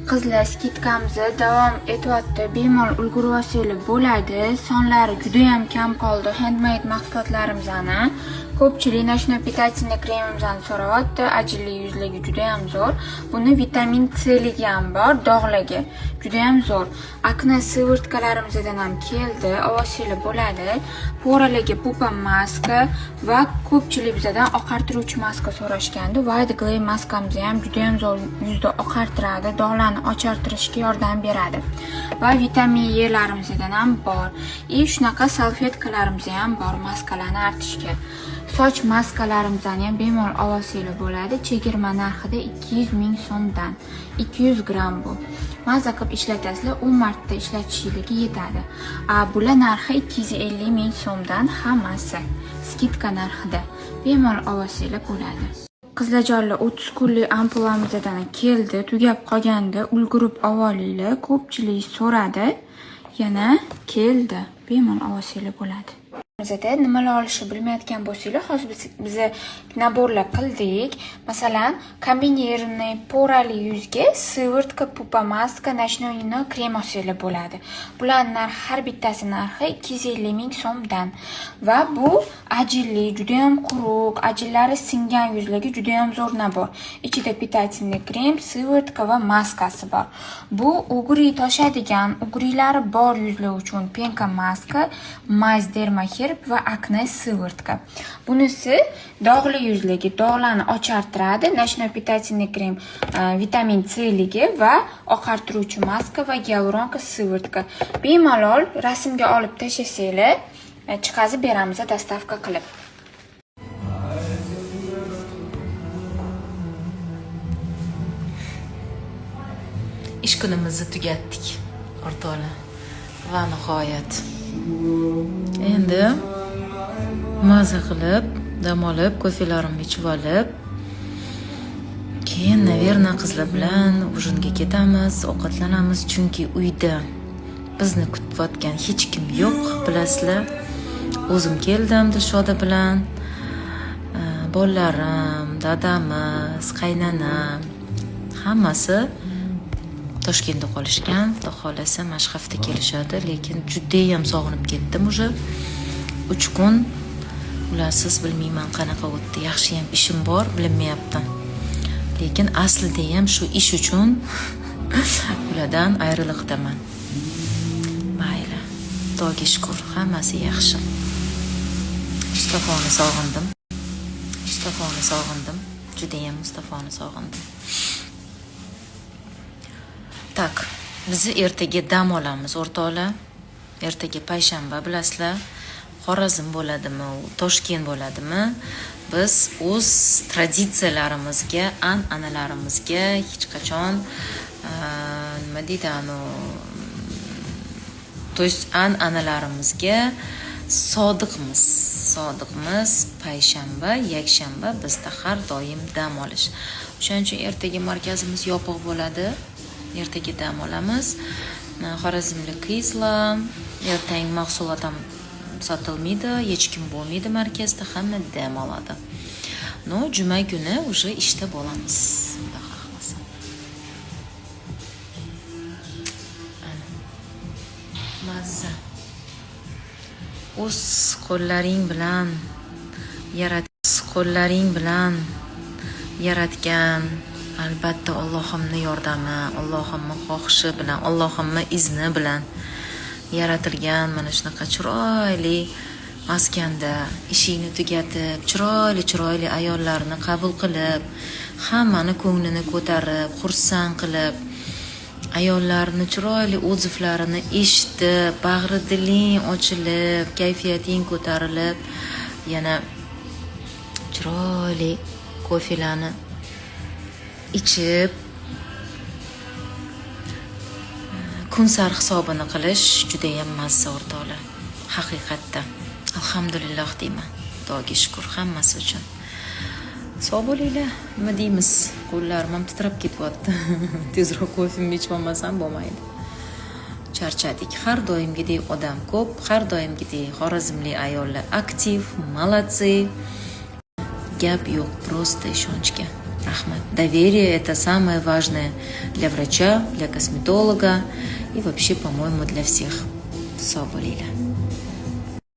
Qizlar skitkamizni davom etyapti. Bemalol ulgurib olsangiz bo'ladi. Sonlari juda ham kam qoldi. Handmade mahsulotlarimizni ko'pchilik nashna pitательный kremimizni so'rayapti. Ajinli yuzligi juda ham zo'r. Buni vitamin C ligi ham bor, dog'ligi juda ham zo'r. Akne sivrtkalarimizdan ham keldi. Olsangiz bo'ladi. Poraligi pupa maska va ko'pchilik bizdan oqartiruvchi maska so'rashgandi. White Glay maskamiz ham juda ham zo'r yuzda oqartiradi, dog'larni ochartirishga yordam beradi. Va vitamin E larimizdan ham bor. Shunaqa salfetkalarimiz ham bor maskalarni artishga. Soch maskalarimizni ham bemalol olsangiz bo'ladi. Chegirma narxida 200 ming so'mdan. 200 gram bu. Maza qilib ishlatasizlar, 10 marta ishlatishingiz yetadi. Bular narxi 250 ming so'mdan hammasi. Skidka narxida. Bemalol olsangiz bo'ladi. Qizlarjonlar 30 kunlik ampulamizdan keldi, tugab qolganda ulgurib olinglar. Ko'pchilik so'radi. Yana keldi. Bemalol olsangiz bo'ladi. Bizda nimalar olishni bilmayotgan bo'lsangiz, hozir biz naborlar qildik. Masalan, kombinirованный porali yuzga sivrtka, pupa maska, nashnoyni krem olsangiz bo'ladi. Bularning narxi har bittasi narxi 250 ming so'mdan. Va bu ajinli, juda ham quruq, ajinlari singan yuzlarga juda ham zo'r nabor. Ichida pitательный krem, sivrtka va maskasi bor. Bu ugri toshadigan, ugrilari bor yuzlar uchun penka maska, Maiz Dermaher va akne sivrtka. Bunisi dog'li yuzligi, dog'larni ochartiradi, nashna pitательный krem, vitamin C ligi va oqartiruvchi maska va gyaluronka sivrtka. Bemalol rasmga olib tashlasanglar, chiqazib beramiz dostavka qilib. Ish kunimizni tugatdik, o'rtoqlar. Va nihoyat endi maza qilib, dam olib, kofelarimni ichib olib, keyin naverna qizlar bilan ujinga ketamiz, ovqatlanamiz, chunki uyda bizni kutayotgan hech kim yo'q, bilasizlar. O'zim keldim Dilshoda bilan, bolalarim, dadamiz, qaynanam, hammasi Toshkentda qolishgan. Xudo xolasa mana shu hafta kelishadi, lekin juda ham sog'inib ketdim уже. 3 kun ularsiz bilmayman qanaqa o'tdi. Yaxshi ham ishim bor, bilmayapti. Lekin aslida ham shu ish uchun ulardan ayriliqdaman. Mayli. Xudoga shukr, hammasi yaxshi. Mustafoni sog'indim. Juda ham Mustafoni sog'indim. Tak, biz ertaga dam olamiz, o'rtoqlar. Ertaga payshanba, bilasizlar. Xorazm bo'ladimi, Toshkent bo'ladimi? Biz o'z traditsiyalarimizga, an'analarimizga hech qachon nima deydi, to есть an'analarimizga sodiqmiz. Payshanba, yakshanba bizda har doim dam olish. O'shaning uchun ertaga markazimiz yopiq bo'ladi. Ertaga dam olamiz. Xorazmlik qizlar, ertangi mahsulot ham sotilmaydi, hech kim bo'lmaydi markazda, hamma dam oladi. No, juma kuni уже ishda bo'lamiz. Xudo xohlasa. Mazza. O'z qo'llaring bilan yaratgan albatta Allohimning yordami, Allohimning xohishi bilan, Allohimning izni bilan yaratilgan mana shunaqa chiroyli maskanda ishingni tugatib, chiroyli ayollarni qabul qilib, hammani ko'nglini ko'tarib, xursand qilib, ayollarni chiroyli o'ziflarini eshitib, bag'ri diling ochilib, kayfiyating ko'tarilib, yana chiroyli kofelani ichib kun sar hisobini qilish juda ham mazza, o'rtoqlar. Haqiqatda alhamdulillah deyman. Xudoga shukr hammasi uchun. Sog' bo'linglar. Nima deymiz? Qo'llarim ham titrab ketyapti. Tezroq kofemni ichib olmasam bo'lmaydi. Charchadik. Har doimgidek odam ko'p, har doimgidek xorazmlik ayollar aktiv, молодцы. Gap yo'q, prosta ishonchga. Rahmat. Доверие – это самое важное для врача, для косметолога и вообще, по-моему, для всех. Sog' bo'linglar.